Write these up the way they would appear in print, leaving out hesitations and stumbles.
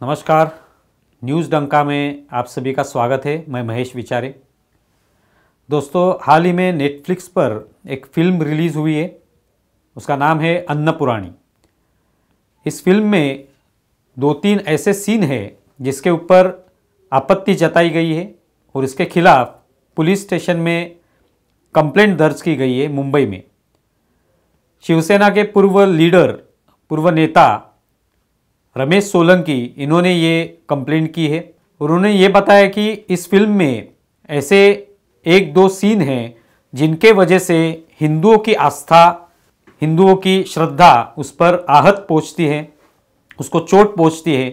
नमस्कार। न्यूज़ डंका में आप सभी का स्वागत है। मैं महेश विचारे। दोस्तों, हाल ही में नेटफ्लिक्स पर एक फ़िल्म रिलीज़ हुई है। उसका नाम है अन्नपूर्णी। इस फिल्म में 2-3 ऐसे सीन हैं जिसके ऊपर आपत्ति जताई गई है और इसके खिलाफ पुलिस स्टेशन में कंप्लेंट दर्ज की गई है मुंबई में। शिवसेना के पूर्व नेता रमेश सोलंकी, इन्होंने ये कंप्लेंट की है। उन्होंने ये बताया कि इस फिल्म में ऐसे 1-2 सीन हैं जिनके वजह से हिंदुओं की आस्था, हिंदुओं की श्रद्धा उस पर आहत पहुंचती है, उसको चोट पहुंचती है।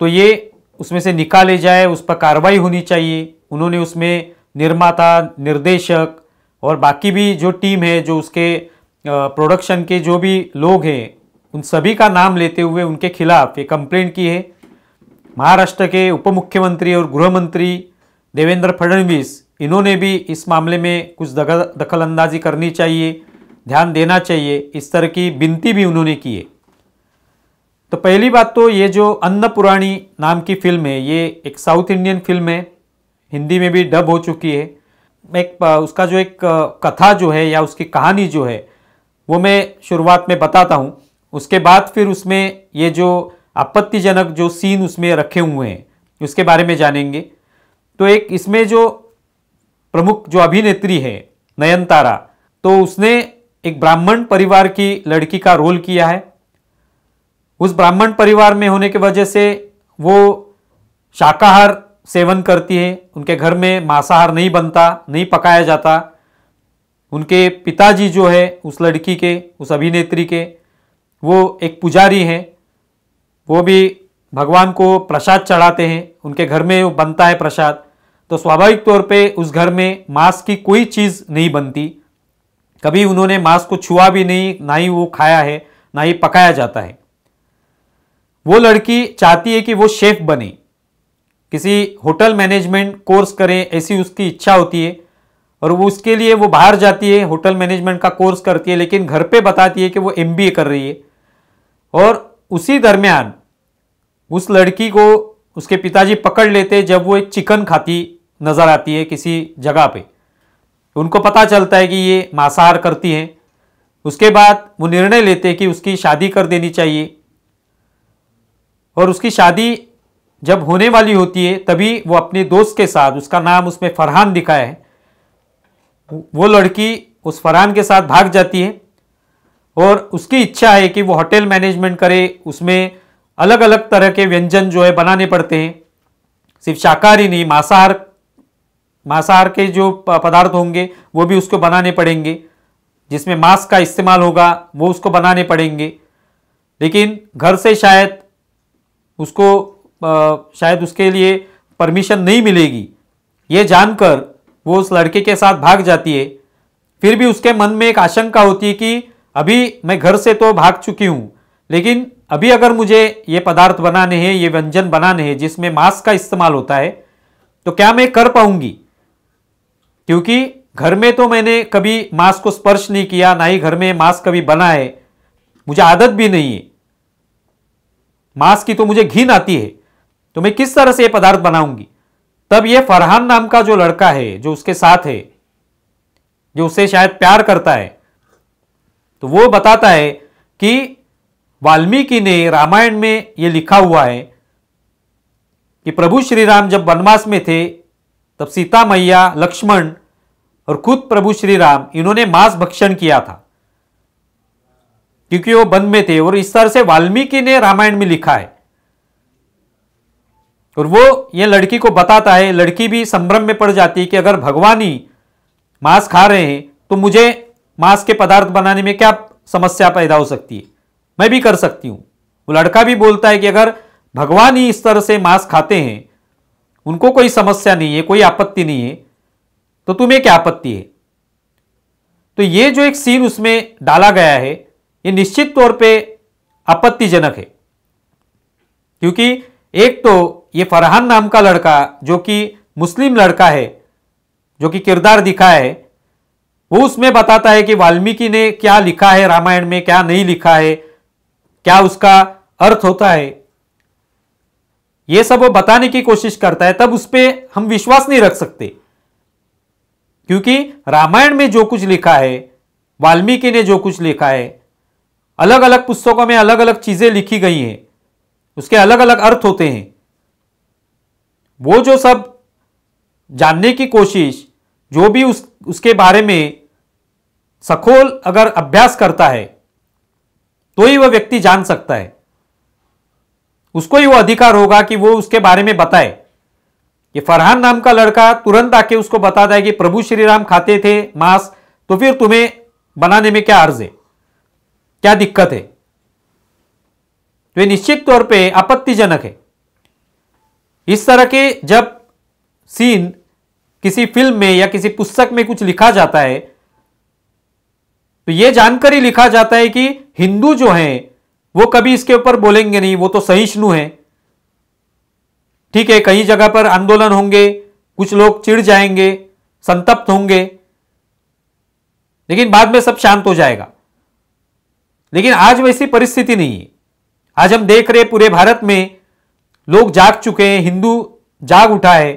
तो ये उसमें से निकाले जाए, उस पर कार्रवाई होनी चाहिए। उन्होंने उसमें निर्माता, निर्देशक और बाकी भी जो टीम है, जो उसके प्रोडक्शन के जो भी लोग हैं, उन सभी का नाम लेते हुए उनके खिलाफ ये कंप्लेंट की है। महाराष्ट्र के उप मुख्यमंत्री और गृह मंत्री देवेंद्र फडणवीस, इन्होंने भी इस मामले में कुछ दखल अंदाजी करनी चाहिए, ध्यान देना चाहिए, इस तरह की विनती भी उन्होंने की है। तो पहली बात तो ये जो अन्नपूर्णी नाम की फिल्म है, ये एक साउथ इंडियन फिल्म है, हिंदी में भी डब हो चुकी है। उसका जो एक कथा जो है या उसकी कहानी जो है वो मैं शुरुआत में बताता हूँ। उसके बाद फिर उसमें ये जो आपत्तिजनक जो सीन उसमें रखे हुए हैं उसके बारे में जानेंगे। तो एक इसमें जो प्रमुख जो अभिनेत्री है नयनतारा, तो उसने एक ब्राह्मण परिवार की लड़की का रोल किया है। उस ब्राह्मण परिवार में होने की वजह से वो शाकाहार सेवन करती है। उनके घर में मांसाहार नहीं बनता, नहीं पकाया जाता। उनके पिताजी जो है उस लड़की के, उस अभिनेत्री के, वो एक पुजारी हैं। वो भी भगवान को प्रसाद चढ़ाते हैं, उनके घर में वो बनता है प्रसाद। तो स्वाभाविक तौर पे उस घर में मांस की कोई चीज़ नहीं बनती। कभी उन्होंने मांस को छुआ भी नहीं, ना ही वो खाया है, ना ही पकाया जाता है। वो लड़की चाहती है कि वो शेफ बने, किसी होटल मैनेजमेंट कोर्स करे, ऐसी उसकी इच्छा होती है। और वो उसके लिए वो बाहर जाती है, होटल मैनेजमेंट का कोर्स करती है, लेकिन घर पे बताती है कि वो MBA कर रही है। और उसी दरमियान उस लड़की को उसके पिताजी पकड़ लेते जब वो एक चिकन खाती नजर आती है किसी जगह पे। उनको पता चलता है कि ये मांसाहार करती हैं। उसके बाद वो निर्णय लेते कि उसकी शादी कर देनी चाहिए। और उसकी शादी जब होने वाली होती है तभी वो अपने दोस्त के साथ, उसका नाम उसमें फरहान दिखाया है, वो लड़की उस फरहान के साथ भाग जाती है। और उसकी इच्छा है कि वो होटल मैनेजमेंट करे, उसमें अलग अलग तरह के व्यंजन जो है बनाने पड़ते हैं। सिर्फ शाकाहारी नहीं, मांसाहार के जो पदार्थ होंगे वो भी उसको बनाने पड़ेंगे, जिसमें मांस का इस्तेमाल होगा वो उसको बनाने पड़ेंगे। लेकिन घर से शायद उसके लिए परमिशन नहीं मिलेगी। ये जानकर वो उस लड़के के साथ भाग जाती है। फिर भी उसके मन में एक आशंका होती है कि अभी मैं घर से तो भाग चुकी हूं, लेकिन अभी अगर मुझे ये पदार्थ बनाने हैं, ये व्यंजन बनाने हैं जिसमें मांस का इस्तेमाल होता है, तो क्या मैं कर पाऊंगी? क्योंकि घर में तो मैंने कभी मांस को स्पर्श नहीं किया, ना ही घर में मांस कभी बना है, मुझे आदत भी नहीं है। मांस की तो मुझे घिन आती है, तो मैं किस तरह से ये पदार्थ बनाऊंगी? तब ये फरहान नाम का जो लड़का है, जो उसके साथ है, जो उससे शायद प्यार करता है, तो वो बताता है कि वाल्मीकि ने रामायण में ये लिखा हुआ है कि प्रभु श्री राम जब वनवास में थे तब सीता मैया, लक्ष्मण और खुद प्रभु श्री राम, इन्होंने मांस भक्षण किया था क्योंकि वो वन में थे। और इस तरह से वाल्मीकि ने रामायण में लिखा है। और वो ये लड़की को बताता है। लड़की भी संभ्रम में पड़ जाती है कि अगर भगवान ही मांस खा रहे हैं तो मुझे मांस के पदार्थ बनाने में क्या समस्या पैदा हो सकती है, मैं भी कर सकती हूं। वो लड़का भी बोलता है कि अगर भगवान ही इस तरह से मांस खाते हैं, उनको कोई समस्या नहीं है, कोई आपत्ति नहीं है, तो तुम्हें क्या आपत्ति है? तो ये जो एक सीन उसमें डाला गया है, ये निश्चित तौर पे आपत्तिजनक है। क्योंकि एक तो ये फरहान नाम का लड़का, जो कि मुस्लिम लड़का है, जो कि किरदार दिखाया है, वो उसमें बताता है कि वाल्मीकि ने क्या लिखा है रामायण में, क्या नहीं लिखा है, क्या उसका अर्थ होता है। ये सब वो बताने की कोशिश करता है, तब उस पर हम विश्वास नहीं रख सकते, क्योंकि रामायण में जो कुछ लिखा है, वाल्मीकि ने जो कुछ लिखा है, अलग अलग पुस्तकों में अलग अलग चीजें लिखी गई हैं, उसके अलग अलग अर्थ होते हैं। वो जो सब जानने की कोशिश, जो भी उसके बारे में सखोल अगर अभ्यास करता है तो ही वह व्यक्ति जान सकता है, उसको ही वो अधिकार होगा कि वो उसके बारे में बताए। ये फरहान नाम का लड़का तुरंत आके उसको बताता है कि प्रभु श्री राम खाते थे मांस, तो फिर तुम्हें बनाने में क्या अर्ज है, क्या दिक्कत है? तो ये निश्चित तौर पे आपत्तिजनक है। इस तरह के जब सीन किसी फिल्म में या किसी पुस्तक में कुछ लिखा जाता है, तो यह जानकर ही लिखा जाता है कि हिंदू जो हैं वो कभी इसके ऊपर बोलेंगे नहीं, वो तो सहिष्णु हैं। ठीक है, कई जगह पर आंदोलन होंगे, कुछ लोग चिढ़ जाएंगे, संतप्त होंगे, लेकिन बाद में सब शांत हो जाएगा। लेकिन आज वैसी परिस्थिति नहीं है। आज हम देख रहे पूरे भारत में लोग जाग चुके हैं, हिंदू जाग उठा है।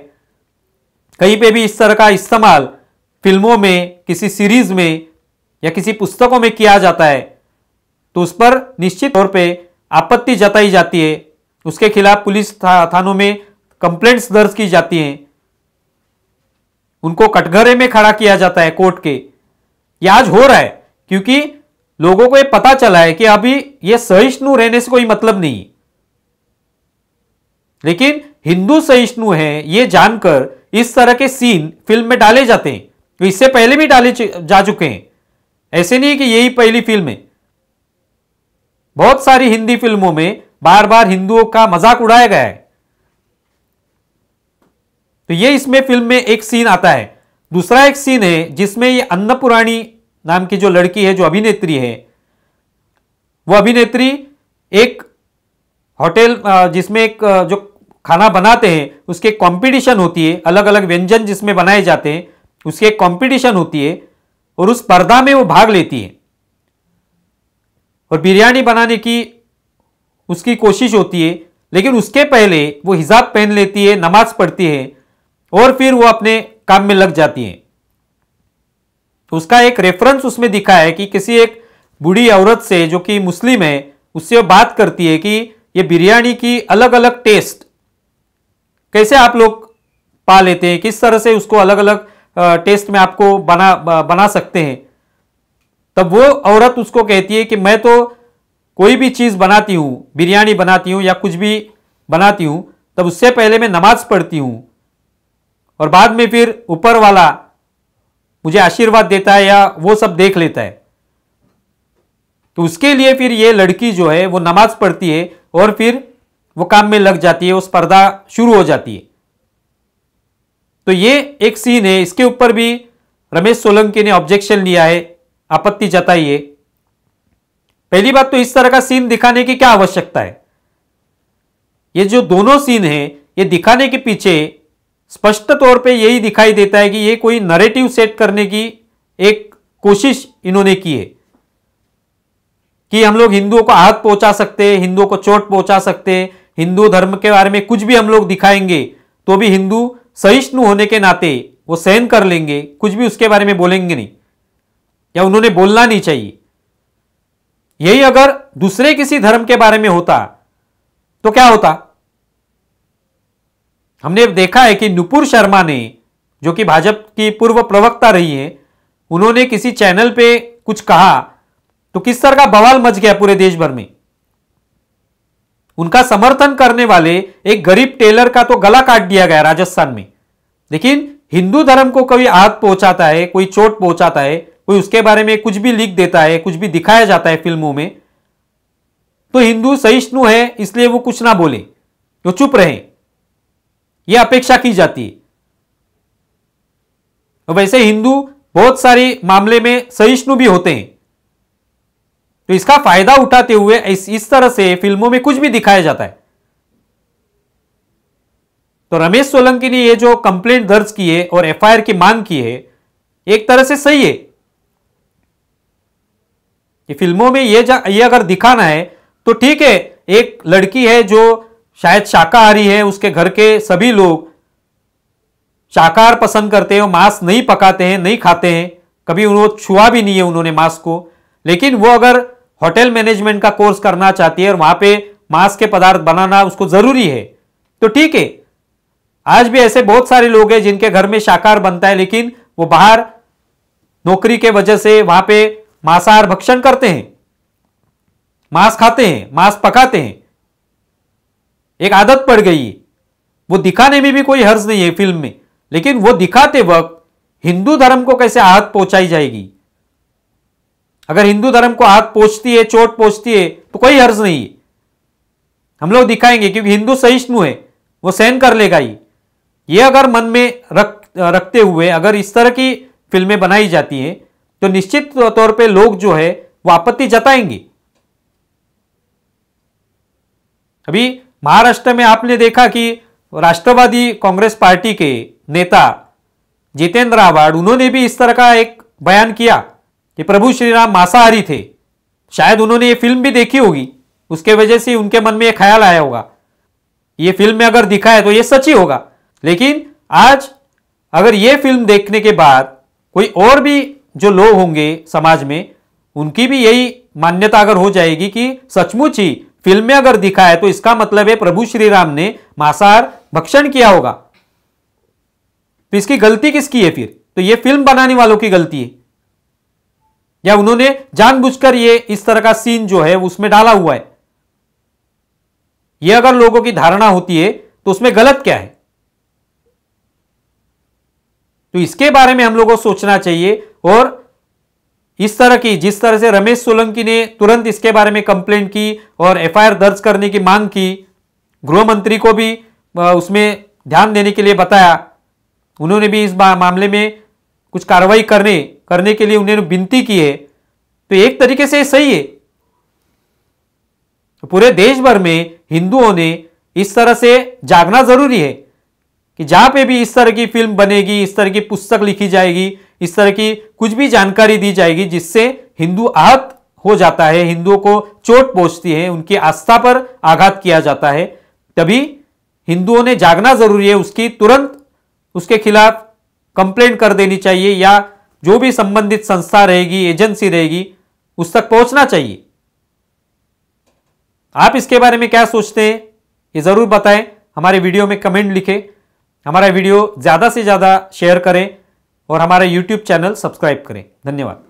कहीं पे भी इस तरह का इस्तेमाल फिल्मों में, किसी सीरीज में या किसी पुस्तकों में किया जाता है तो उस पर निश्चित तौर पे आपत्ति जताई जाती है, उसके खिलाफ पुलिस थानों में कंप्लेंट्स दर्ज की जाती हैं, उनको कटघरे में खड़ा किया जाता है कोर्ट के। ये आज हो रहा है क्योंकि लोगों को ये पता चला है कि अभी ये सहिष्णु रहने से कोई मतलब नहीं, लेकिन हिंदू सहिष्णु हैं ये जानकर इस तरह के सीन फिल्म में डाले जाते हैं। तो इससे पहले भी डाले जा चुके हैं, ऐसे नहीं कि यही पहली फिल्म है। बहुत सारी हिंदी फिल्मों में बार बार हिंदुओं का मजाक उड़ाया गया है। तो ये इसमें फिल्म में एक सीन आता है। दूसरा एक सीन है जिसमें ये अन्नपूर्णी नाम की जो लड़की है, जो अभिनेत्री है, वो अभिनेत्री एक होटल जिसमें एक जो खाना बनाते हैं उसके कंपटीशन होती है, अलग अलग व्यंजन जिसमें बनाए जाते हैं उसकी एक कंपटीशन होती है और उस स्पर्धा में वो भाग लेती है और बिरयानी बनाने की उसकी कोशिश होती है। लेकिन उसके पहले वो हिजाब पहन लेती है, नमाज पढ़ती है और फिर वो अपने काम में लग जाती है। तो उसका एक रेफरेंस उसमें दिखा है कि किसी एक बूढ़ी औरत से जो कि मुस्लिम है, उससे वो बात करती है कि ये बिरयानी की अलग अलग टेस्ट कैसे आप लोग पा लेते हैं, किस तरह से उसको अलग अलग टेस्ट में आपको बना सकते हैं। तब वो औरत उसको कहती है कि मैं तो कोई भी चीज बनाती हूं, बिरयानी बनाती हूं या कुछ भी बनाती हूं, तब उससे पहले मैं नमाज पढ़ती हूं और बाद में फिर ऊपर वाला मुझे आशीर्वाद देता है या वो सब देख लेता है। तो उसके लिए फिर ये लड़की जो है वो नमाज पढ़ती है और फिर वो काम में लग जाती है, वो स्पर्धा शुरू हो जाती है। तो ये एक सीन है, इसके ऊपर भी रमेश सोलंकी ने ऑब्जेक्शन लिया है, आपत्ति जताई है। पहली बात तो इस तरह का सीन दिखाने की क्या आवश्यकता है? ये जो दोनों सीन हैं ये दिखाने के पीछे स्पष्ट तौर पे यही दिखाई देता है कि ये कोई नैरेटिव सेट करने की एक कोशिश इन्होंने की है कि हम लोग हिंदुओं को आहत पहुंचा सकते हैं, हिंदुओं को चोट पहुंचा सकते हैं, हिंदू धर्म के बारे में कुछ भी हम लोग दिखाएंगे तो भी हिंदू सहिष्णु होने के नाते वो सहन कर लेंगे, कुछ भी उसके बारे में बोलेंगे नहीं या उन्होंने बोलना नहीं चाहिए। यही अगर दूसरे किसी धर्म के बारे में होता तो क्या होता? हमने देखा है कि नुपुर शर्मा ने, जो कि भाजपा की पूर्व प्रवक्ता रही है, उन्होंने किसी चैनल पे कुछ कहा तो किस तरह का बवाल मच गया पूरे देश भर में। उनका समर्थन करने वाले एक गरीब टेलर का तो गला काट दिया गया राजस्थान में। लेकिन हिंदू धर्म को कोई आहत पहुंचाता है, कोई चोट पहुंचाता है, कोई उसके बारे में कुछ भी लिख देता है, कुछ भी दिखाया जाता है फिल्मों में, तो हिंदू सहिष्णु है इसलिए वो कुछ ना बोले, वो चुप रहे, यह अपेक्षा की जाती है। और वैसे हिंदू बहुत सारे मामले में सहिष्णु भी होते हैं, तो इसका फायदा उठाते हुए इस तरह से फिल्मों में कुछ भी दिखाया जाता है। तो रमेश सोलंकी ने ये जो कंप्लेंट दर्ज की है और एफआईआर की मांग की है, एक तरह से सही है कि फिल्मों में ये अगर दिखाना है तो ठीक है। एक लड़की है जो शायद शाकाहारी है, उसके घर के सभी लोग शाकाहार पसंद करते हैं, मांस नहीं पकाते हैं, नहीं खाते हैं, कभी वो छुआ भी नहीं है उन्होंने मांस को, लेकिन वो अगर होटल मैनेजमेंट का कोर्स करना चाहती है और वहां पे मांस के पदार्थ बनाना उसको जरूरी है, तो ठीक है। आज भी ऐसे बहुत सारे लोग हैं जिनके घर में शाकाहार बनता है, लेकिन वो बाहर नौकरी के वजह से वहां पे मांसाहार भक्षण करते हैं, मांस खाते हैं, मांस पकाते हैं, एक आदत पड़ गई है। वो दिखाने में भी कोई हर्ज नहीं है फिल्म में, लेकिन वो दिखाते वक्त हिंदू धर्म को कैसे आहत पहुंचाई जाएगी। अगर हिंदू धर्म को आहत पहुंचती है, चोट पहुंचती है, तो कोई हर्ज नहीं है, हम लोग दिखाएंगे, क्योंकि हिंदू सहिष्णु है, वो सहन कर लेगा ही। ये अगर मन में रखते हुए अगर इस तरह की फिल्में बनाई जाती हैं, तो निश्चित तौर पे लोग जो है वो आपत्ति जताएंगे। अभी महाराष्ट्र में आपने देखा कि राष्ट्रवादी कांग्रेस पार्टी के नेता जितेंद्र आव्हाड, उन्होंने भी इस तरह का एक बयान किया कि प्रभु श्री राम मांसाहारी थे। शायद उन्होंने ये फिल्म भी देखी होगी, उसके वजह से उनके मन में ये ख्याल आया होगा, ये फिल्म में अगर दिखा है तो ये सच ही होगा। लेकिन आज अगर ये फिल्म देखने के बाद कोई और भी जो लोग होंगे समाज में, उनकी भी यही मान्यता अगर हो जाएगी कि सचमुच ही फिल्म में अगर दिखा है तो इसका मतलब है प्रभु श्री राम ने मांसाहार भक्षण किया होगा, तो इसकी गलती किसकी है फिर? तो ये फिल्म बनाने वालों की गलती है, या उन्होंने जानबूझकर ये इस तरह का सीन जो है उसमें डाला हुआ है। ये अगर लोगों की धारणा होती है तो उसमें गलत क्या है? तो इसके बारे में हम लोगों को सोचना चाहिए। और इस तरह की, जिस तरह से रमेश सोलंकी ने तुरंत इसके बारे में कंप्लेंट की और एफआईआर दर्ज करने की मांग की, गृह मंत्री को भी उसमें ध्यान देने के लिए बताया, उन्होंने भी इस मामले में कुछ कार्रवाई करने के लिए उन्होंने विनती की है, तो एक तरीके से सही है। पूरे देश भर में हिंदुओं ने इस तरह से जागना जरूरी है कि जहां पे भी इस तरह की फिल्म बनेगी, इस तरह की पुस्तक लिखी जाएगी, इस तरह की कुछ भी जानकारी दी जाएगी जिससे हिंदू आहत हो जाता है, हिंदुओं को चोट पहुंचती है, उनकी आस्था पर आघात किया जाता है, तभी हिंदुओं ने जागना जरूरी है। उसकी तुरंत उसके खिलाफ कंप्लेंट कर देनी चाहिए, या जो भी संबंधित संस्था रहेगी, एजेंसी रहेगी, उस तक पहुंचना चाहिए। आप इसके बारे में क्या सोचते हैं ये जरूर बताएं, हमारे वीडियो में कमेंट लिखें, हमारा वीडियो ज्यादा से ज्यादा शेयर करें और हमारा YouTube चैनल सब्सक्राइब करें। धन्यवाद।